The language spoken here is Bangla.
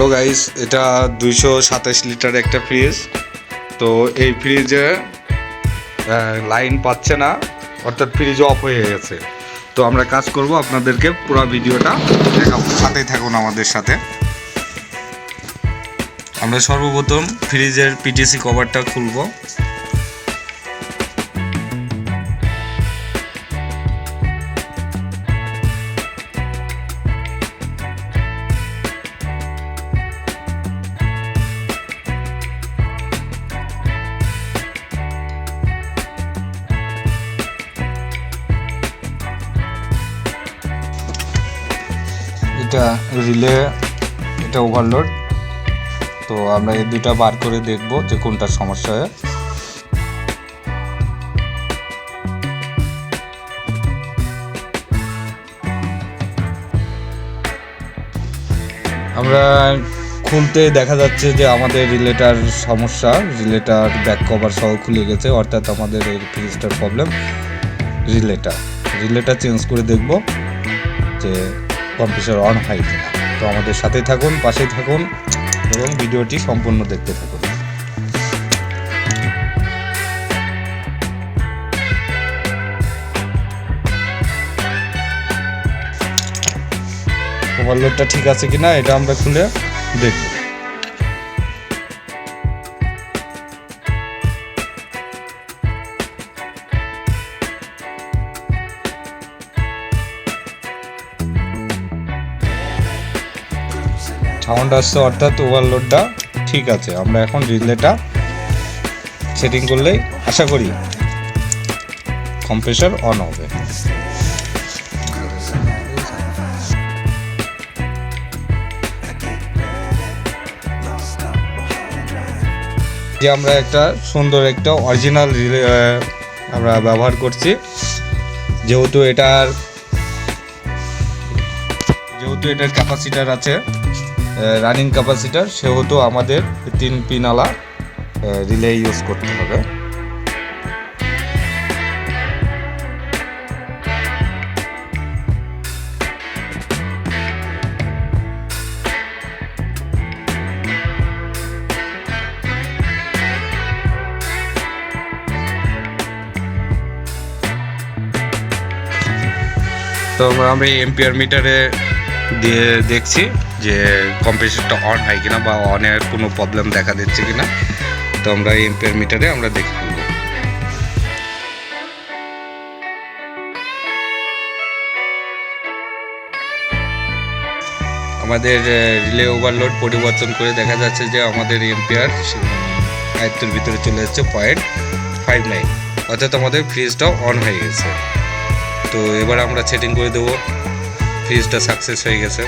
হ্যালো গাইস, এটা 227 লিটার একটা ফ্রিজ। তো এই ফ্রিজে লাইন পাচ্ছে না, অর্থাৎ ফ্রিজ অফ হয়ে গেছে। তো আমরা কাজ করব, আপনাদেরকে পুরো ভিডিওটা দেখাবো, সাথেই থাকুন আমাদের সাথে। আমরা সর্বপ্রথম ফ্রিজের পিটিসি কভারটা খুলব। এটা রিলে, এটা ওভারলোড। তো আমরা এই দুটা বার করে দেখব যে কোনটার সমস্যা হয়। আমরা খুলতে দেখা যাচ্ছে যে আমাদের রিলেটার সমস্যা, রিলেটার ব্যাক কভার সহ খুলে গেছে, অর্থাৎ আমাদের এই ফ্রিজটার প্রবলেম রিলেটার চেঞ্জ করে দেখব যে কম্প্রেসর অন হয় কিনা। তো আমাদের সাথেই থাকুন, পাশেই থাকুন এবং ভিডিওটি সম্পূর্ণ দেখতে থাকুন। ওভারলোডটা ঠিক আছে কিনা এটা আমরা খুলে দেখব। সাউন্ড আসছে, অর্থাৎ ওভারলোডটা ঠিক আছে। আমরা এখন রিলেটা সেটিং করলেই আশা করি কম্প্রেসর অন হবে। যে আমরা একটা সুন্দর একটা অরিজিনাল রিলে আমরা ব্যবহার করছি, যেহেতু এটার ক্যাপাসিটার আছে, রানিং ক্যাপাসিটার, সেহেতু আমাদের 3 পিনওয়ালা রিলে ইউজ করতে হবে। তো আমি এম্পিয়ার মিটারে দিয়ে দেখছি যে কম্প্রেসরটা অন হয় কিনা বা অনের কোনো প্রবলেম দেখা দিচ্ছে কিনা। তো আমরা এম্পিয়ার মিটারে আমরা দেখে নেব। আমাদের রিলে ওভারলোড পরিবর্তন করে দেখা যাচ্ছে যে আমাদের এম্পিয়ার আয়ত্তের ভিতরে চলে যাচ্ছে 0.59, অর্থাৎ আমাদের ফ্রিজটাও অন হয়ে গেছে। তো এবার আমরা সেটিং করে দেবো, ফ্রিজটা সাকসেস হয়ে গেছে।